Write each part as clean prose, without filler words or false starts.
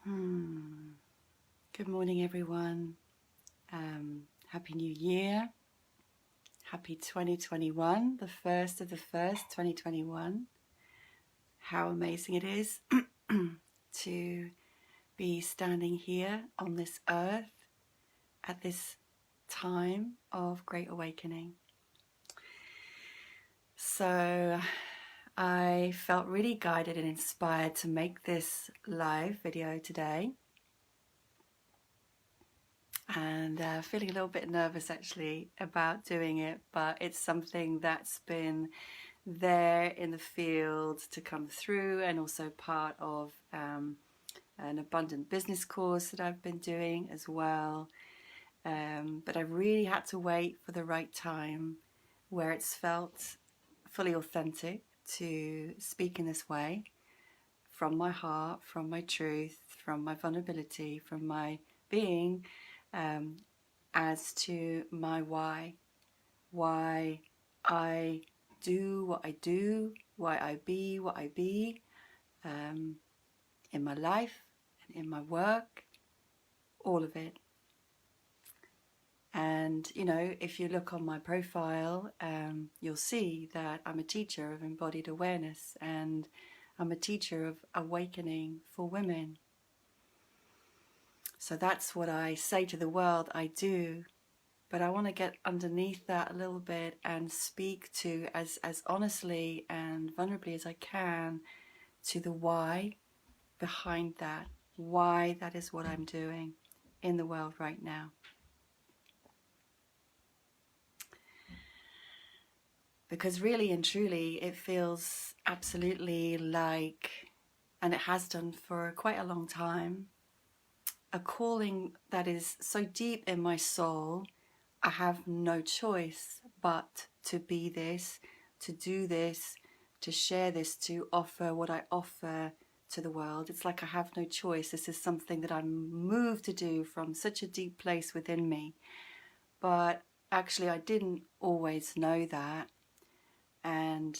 Good morning, everyone. Happy New Year. Happy 2021, the 1st of the 1st, 2021. How amazing it is to be standing here on this earth at this time of great awakening. So I felt really guided and inspired to make this live video today. And feeling a little bit nervous actually about doing it, but it's something that's been there in the field to come through, and also part of an abundant business course that I've been doing as well. But I really had to wait for the right time where it's felt fully authentic to speak in this way, from my heart, from my truth, from my vulnerability, from my being, as to my why I do what I do, why I be what I be, in my life and in my work, all of it. And you know, if you look on my profile, you'll see that I'm a teacher of embodied awareness, and I'm a teacher of awakening for women. So that's what I say to the world I do, but I want to get underneath that a little bit and speak to, as honestly and vulnerably as I can, to the why behind that, why that is what I'm doing in the world right now. Because really and truly it feels absolutely like, and it has done for quite a long time, a calling that is so deep in my soul. I have no choice but to be this, to do this, to share this, to offer what I offer to the world. It's like I have no choice. This is something that I'm moved to do from such a deep place within me. But actually I didn't always know that. And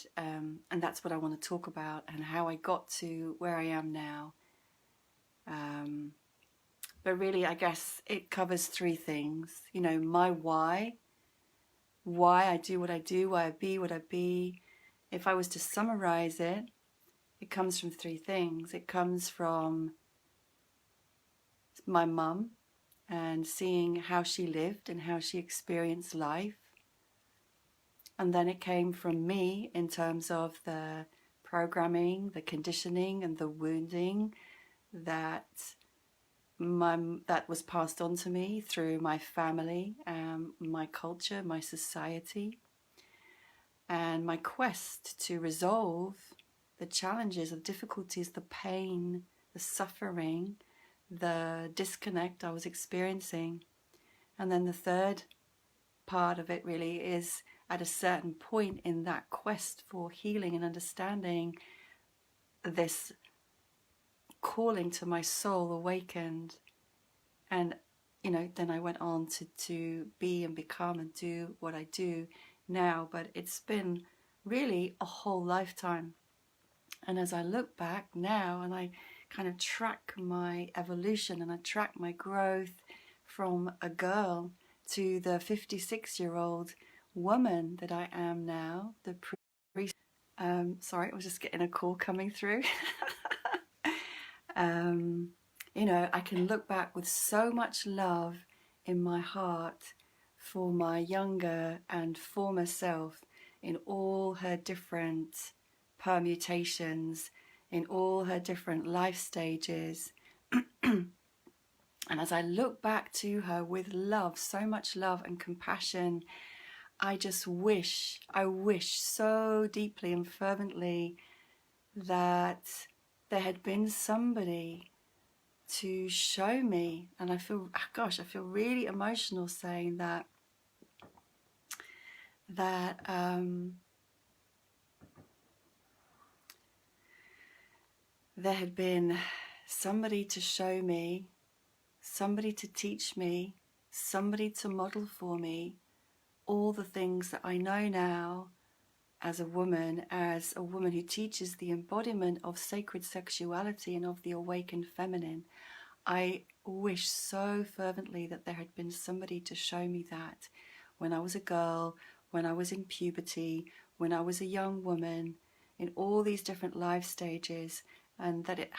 that's what I want to talk about, and how I got to where I am now. But really, I guess it covers three things. You know, my why I do what I do, why I be what I be. If I was to summarize it, it comes from three things. It comes from my mum and seeing how she lived and how she experienced life. And then it came from me in terms of the programming, the conditioning and the wounding that was passed on to me through my family, my culture, my society, and my quest to resolve the challenges, the difficulties, the pain, the suffering, the disconnect I was experiencing. And then the third part of it really is, at a certain point in that quest for healing and understanding, this calling to my soul awakened. And you know, then I went on to be and become and do what I do now. But it's been really a whole lifetime. And as I look back now and I kind of track my evolution and I track my growth from a girl to the 56-year-old woman that I am now, the priest. Sorry, I was just getting a call coming through. You know, I can look back with so much love in my heart for my younger and former self, in all her different permutations, in all her different life stages. And as I look back to her with love, so much love and compassion, I just wish, so deeply and fervently that there had been somebody to show me. And I feel, gosh, I feel really emotional saying that there had been somebody to show me, somebody to teach me, somebody to model for me all the things that I know now as a woman who teaches the embodiment of sacred sexuality and of the awakened feminine. I wish so fervently that there had been somebody to show me that when I was a girl, when I was in puberty, when I was a young woman, in all these different life stages, and that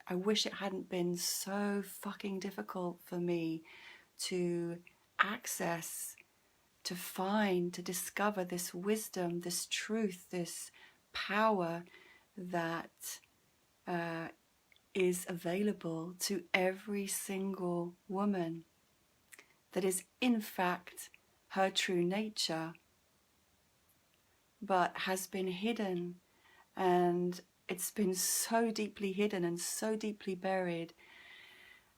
I wish it hadn't been so fucking difficult for me to access, to find, to discover this wisdom, this truth, this power that is available to every single woman, that is in fact her true nature, but has been hidden, and it's been so deeply hidden and so deeply buried.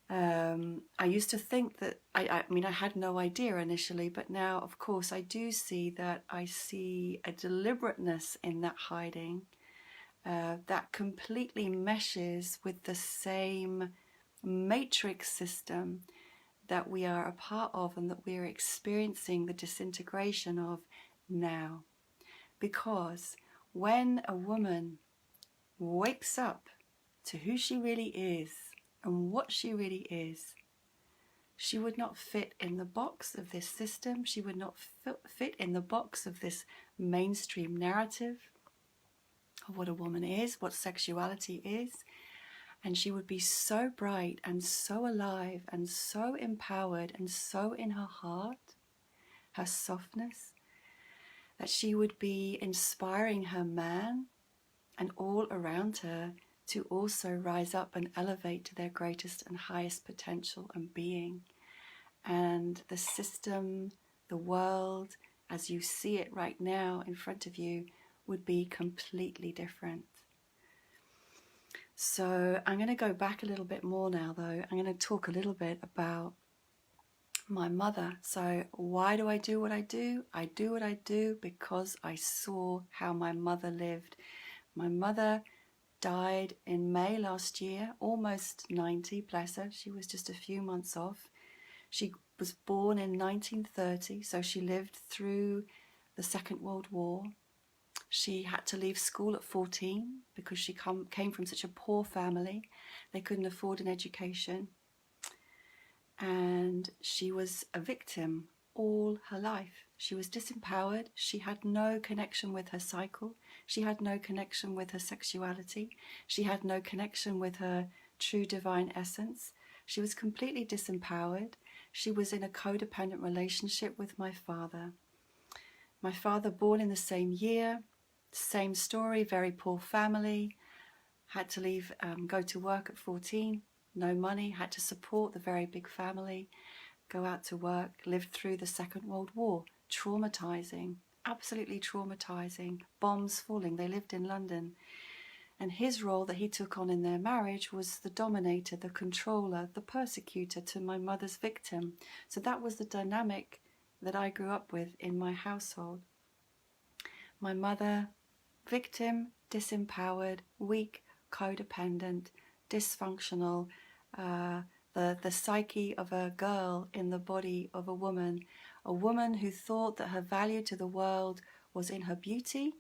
I used to think that, I mean, I had no idea initially, but now, of course, I do see that. I see a deliberateness in that hiding that completely meshes with the same matrix system that we are a part of and that we are experiencing the disintegration of now. Because when a woman wakes up to who she really is and what she really is, she would not fit in the box of this system. She would not fit in the box of this mainstream narrative of what a woman is, what sexuality is. And she would be so bright and so alive and so empowered and so in her heart, her softness, that she would be inspiring her man and all around her to also rise up and elevate to their greatest and highest potential and being. And the system, the world, as you see it right now in front of you, would be completely different. So I'm going to go back a little bit more now, though. I'm going to talk a little bit about my mother. So why do I do what I do? I do what I do because I saw how my mother lived. My mother died in May last year, almost 90, bless her. She was just a few months off. She was born in 1930, so she lived through the Second World War. She had to leave school at 14 because she came from such a poor family. They couldn't afford an education. And she was a victim all her life. She was disempowered. She had no connection with her cycle. She had no connection with her sexuality. She had no connection with her true divine essence. She was completely disempowered. She was in a codependent relationship with my father. My father, born in the same year, same story, very poor family, had to leave, go to work at 14, no money, had to support the very big family, go out to work, lived through the Second World War, traumatizing, absolutely traumatizing, bombs falling. They lived in London. And his role that he took on in their marriage was the dominator, the controller, the persecutor to my mother's victim. So that was the dynamic that I grew up with in my household. My mother, victim, disempowered, weak, codependent, dysfunctional, the psyche of a girl in the body of a woman who thought that her value to the world was in her beauty,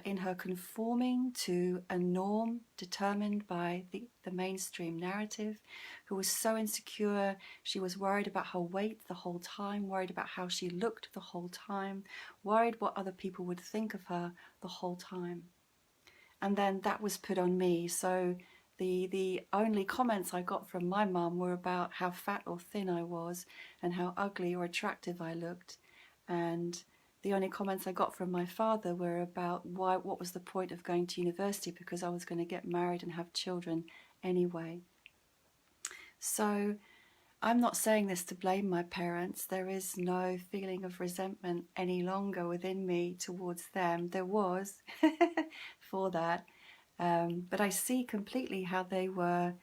in her conforming to a norm determined by the mainstream narrative, who was so insecure. She was worried about her weight the whole time, worried about how she looked the whole time, worried what other people would think of her the whole time. And then that was put on me. So the only comments I got from my mum were about how fat or thin I was and how ugly or attractive I looked. And the only comments I got from my father were about what was the point of going to university, because I was going to get married and have children anyway. So I'm not saying this to blame my parents. There is no feeling of resentment any longer within me towards them. There was for that. But I see completely how they were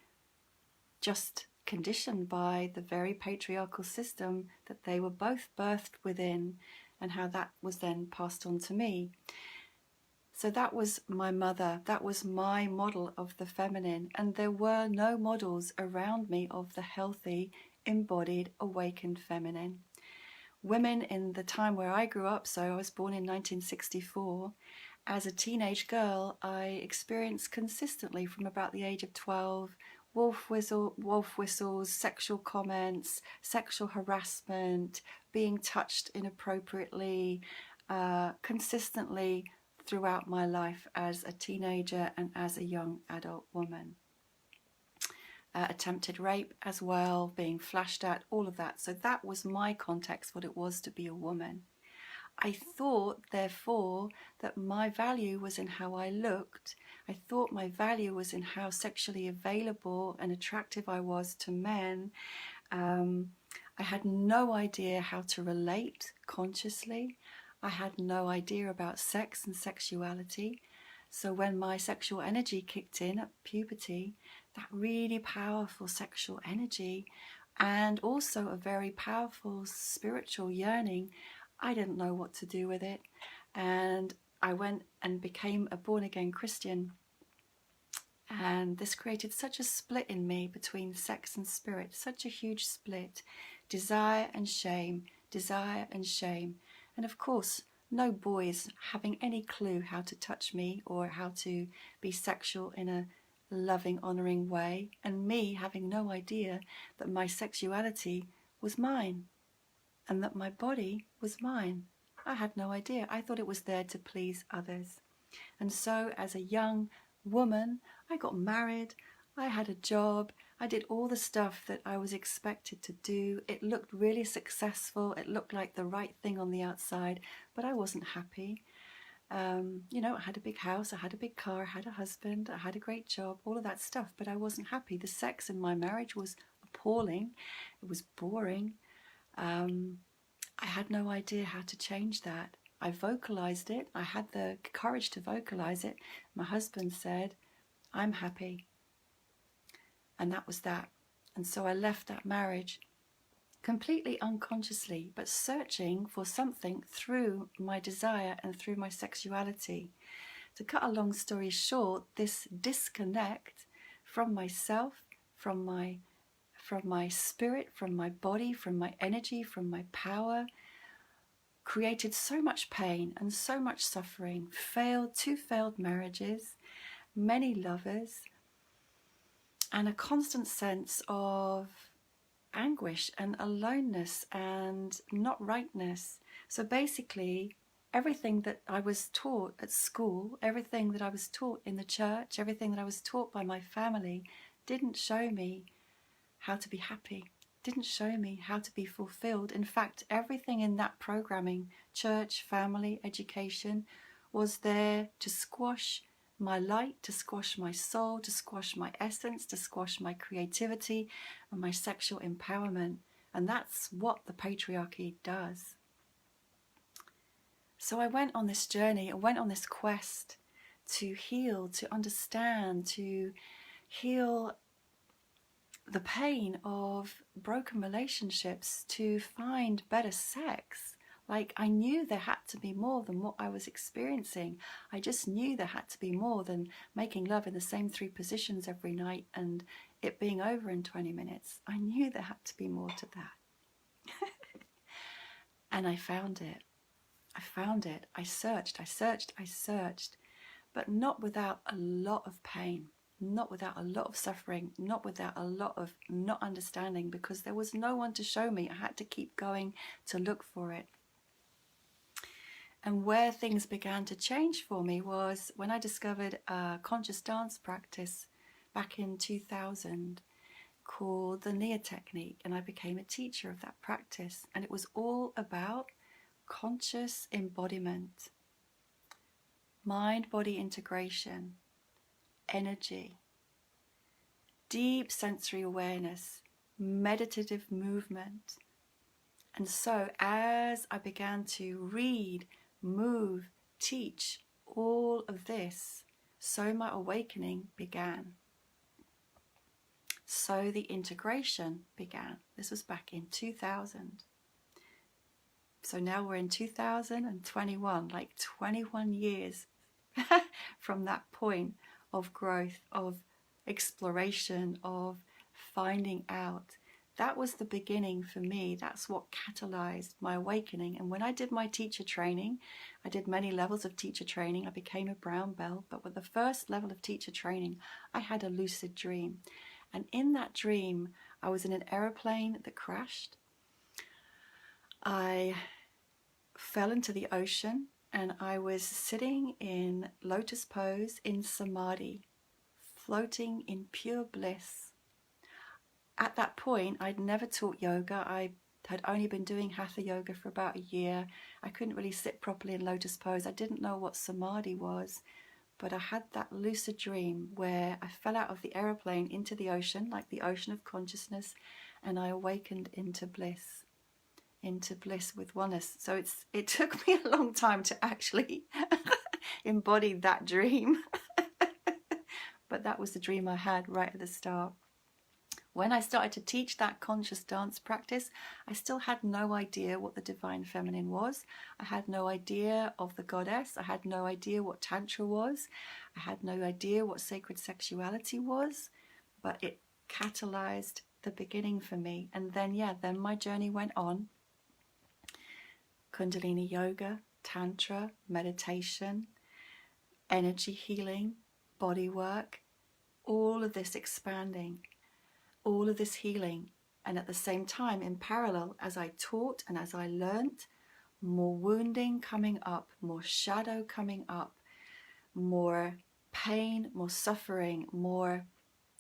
just conditioned by the very patriarchal system that they were both birthed within, and how that was then passed on to me. So that was my mother. That was my model of the feminine. And there were no models around me of the healthy, embodied, awakened feminine. Women in the time where I grew up, so I was born in 1964, as a teenage girl, I experienced consistently from about the age of 12 wolf whistles, sexual comments, sexual harassment, being touched inappropriately, consistently throughout my life as a teenager and as a young adult woman. Attempted rape as well, being flashed at, all of that. So that was my context, what it was to be a woman. I thought, therefore, that my value was in how I looked. I thought my value was in how sexually available and attractive I was to men. I had no idea how to relate consciously. I had no idea about sex and sexuality. So when my sexual energy kicked in at puberty, that really powerful sexual energy and also a very powerful spiritual yearning, I didn't know what to do with it. And I went and became a born-again Christian. And this created such a split in me between sex and spirit, such a huge split. Desire and shame, desire and shame. And of course, no boys having any clue how to touch me or how to be sexual in a loving, honouring way. And me having no idea that my sexuality was mine and that my body was mine. I had no idea. I thought it was there to please others. And so as a young woman, I got married, I had a job, I did all the stuff that I was expected to do. It looked really successful, it looked like the right thing on the outside, but I wasn't happy. You know, I had a big house, I had a big car, I had a husband, I had a great job, all of that stuff, but I wasn't happy. The sex in my marriage was appalling, it was boring. I had no idea how to change that. I vocalized it. I had the courage to vocalize it. My husband said, I'm happy. And that was that. And so I left that marriage completely unconsciously, but searching for something through my desire and through my sexuality. To cut a long story short, this disconnect from myself, from my spirit, from my body, from my energy, from my power, created so much pain and so much suffering. Two failed marriages, many lovers, and a constant sense of anguish and aloneness and not rightness. So basically, everything that I was taught at school, everything that I was taught in the church, everything that I was taught by my family didn't show me how to be happy, didn't show me how to be fulfilled. In fact, everything in that programming, church, family, education, was there to squash my light, to squash my soul, to squash my essence, to squash my creativity and my sexual empowerment. And that's what the patriarchy does. So I went on this journey, I went on this quest to heal, to understand, to heal the pain of broken relationships, to find better sex. Like, I knew there had to be more than what I was experiencing. I just knew there had to be more than making love in the same 3 positions every night and it being over in 20 minutes. I knew there had to be more to that. And I found it. I found it. I searched, but not without a lot of pain. Not without a lot of suffering, not without a lot of not understanding, because there was no one to show me. I had to keep going to look for it. And where things began to change for me was when I discovered a conscious dance practice back in 2000 called the Nia technique, and I became a teacher of that practice. And it was all about conscious embodiment, mind-body integration, energy, deep sensory awareness, meditative movement. And so as I began to read, move, teach all of this, so my awakening began. So the integration began. This was back in 2000. So now we're in 2021, like 21 years from that point of growth, of exploration, of finding out. That was the beginning for me. That's what catalyzed my awakening. And when I did my teacher training, I did many levels of teacher training. I became a brown belt, but with the first level of teacher training, I had a lucid dream. And in that dream, I was in an aeroplane that crashed. I fell into the ocean and I was sitting in lotus pose in samadhi, floating in pure bliss. At that point, I'd never taught yoga. I had only been doing hatha yoga for about a year. I couldn't really sit properly in lotus pose. I didn't know what samadhi was, but I had that lucid dream where I fell out of the aeroplane into the ocean, like the ocean of consciousness, and I awakened into bliss with oneness. So it took me a long time to actually embody that dream. But that was the dream I had right at the start. When I started to teach that conscious dance practice, I still had no idea what the divine feminine was. I had no idea of the goddess. I had no idea what tantra was. I had no idea what sacred sexuality was, but it catalyzed the beginning for me. And then my journey went on. Kundalini yoga, tantra, meditation, energy healing, body work, all of this expanding, all of this healing. And at the same time, in parallel, as I taught and as I learnt, more wounding coming up, more shadow coming up, more pain, more suffering, more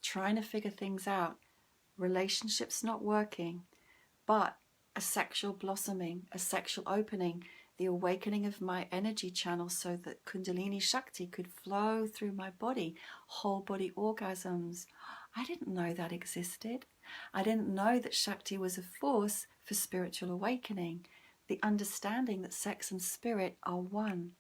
trying to figure things out, relationships not working, but a sexual blossoming, a sexual opening, the awakening of my energy channel so that Kundalini Shakti could flow through my body, whole body orgasms. I didn't know that existed. I didn't know that Shakti was a force for spiritual awakening, the understanding that sex and spirit are one.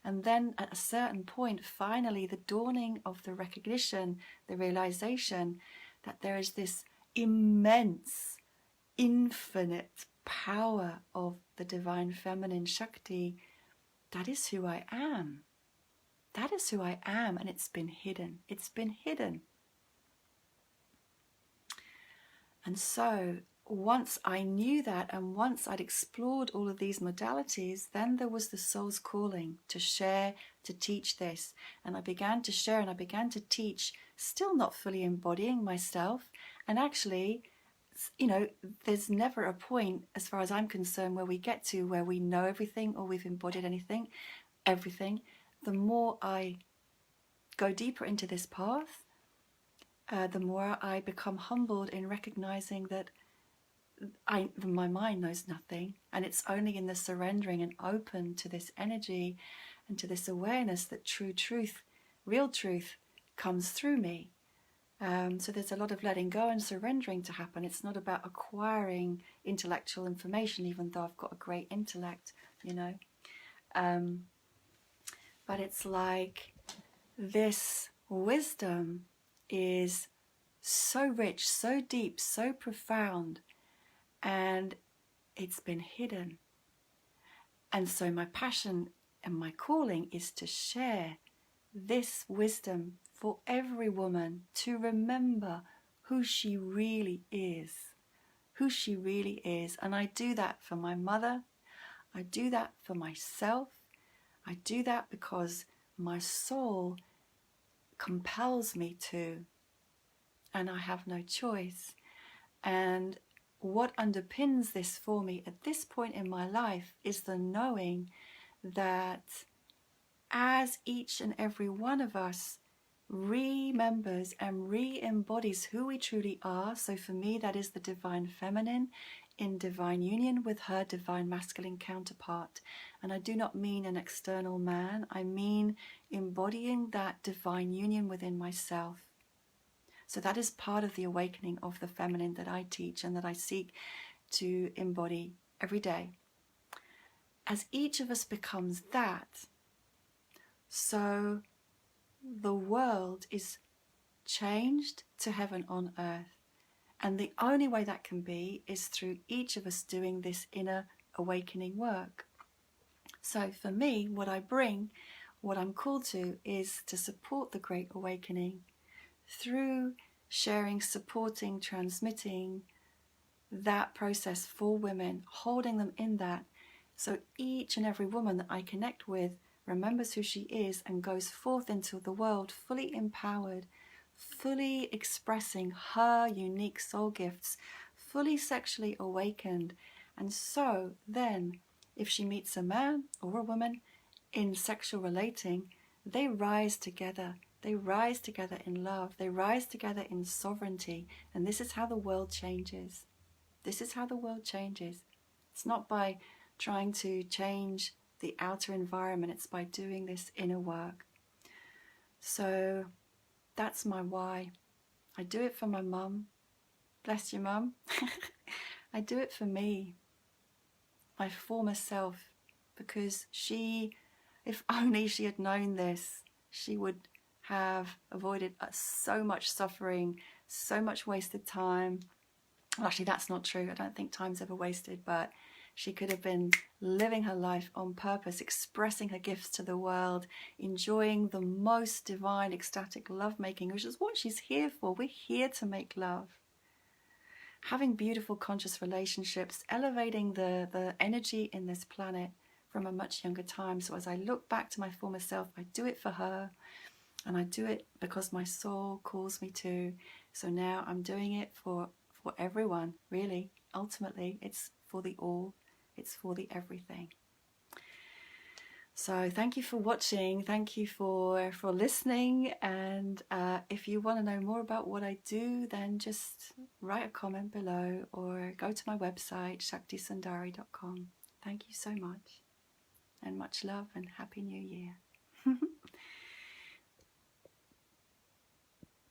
And then at a certain point, finally, the dawning of the recognition, the realization that there is this immense, infinite power of the divine feminine Shakti. That is who I am. That is who I am, and it's been hidden. It's been hidden. And so once I knew that, and once I'd explored all of these modalities, then there was the soul's calling to share, to teach this. And I began to share and I began to teach, still not fully embodying myself. And actually, there's never a point, as far as I'm concerned, where we get to where we know everything or we've embodied everything. The more I go deeper into this path, the more I become humbled in recognizing that my mind knows nothing, and it's only in the surrendering and open to this energy and to this awareness that true truth, real truth, comes through me. So there's a lot of letting go and surrendering to happen. It's not about acquiring intellectual information, even though I've got a great intellect, but it's like this wisdom is so rich, so deep, so profound, and it's been hidden. And so my passion and my calling is to share this wisdom for every woman to remember who she really is. And I do that for my mother. I do that for myself. I do that because my soul compels me to, and I have no choice. And what underpins this for me at this point in my life is the knowing that as each and every one of us remembers and re-embodies who we truly are, so for me that is the divine feminine in divine union with her divine masculine counterpart. And I do not mean an external man, I mean embodying that divine union within myself. So that is part of the awakening of the feminine that I teach and that I seek to embody every day. As each of us becomes that, so the world is changed to heaven on earth. And the only way that can be is through each of us doing this inner awakening work. So for me, what I bring, what I'm called to, is to support the Great Awakening through sharing, supporting, transmitting that process for women, holding them in that. So each and every woman that I connect with remembers who she is and goes forth into the world fully empowered, fully expressing her unique soul gifts, fully sexually awakened. And so then, if she meets a man or a woman in sexual relating, they rise together. They rise together in love. They rise together in sovereignty. And this is how the world changes. This is how the world changes. It's not by trying to change the outer environment. It's by doing this inner work. So that's my why. I do it for my mum. Bless you, Mum. I do it for me, my former self, because she, if only she had known this, she would have avoided so much suffering, so much wasted time. Well, actually, that's not true. I don't think time's ever wasted, but she could have been living her life on purpose, expressing her gifts to the world, enjoying the most divine, ecstatic lovemaking, which is what she's here for. We're here to make love. Having beautiful, conscious relationships, elevating the energy in this planet from a much younger time. So as I look back to my former self, I do it for her, and I do it because my soul calls me to. So now I'm doing it for everyone, really. Ultimately, it's for the all. It's for the everything. So thank you for watching. Thank you for listening. And if you want to know more about what I do, then just write a comment below or go to my website, shaktisundari.com. Thank you so much, and much love and Happy New Year.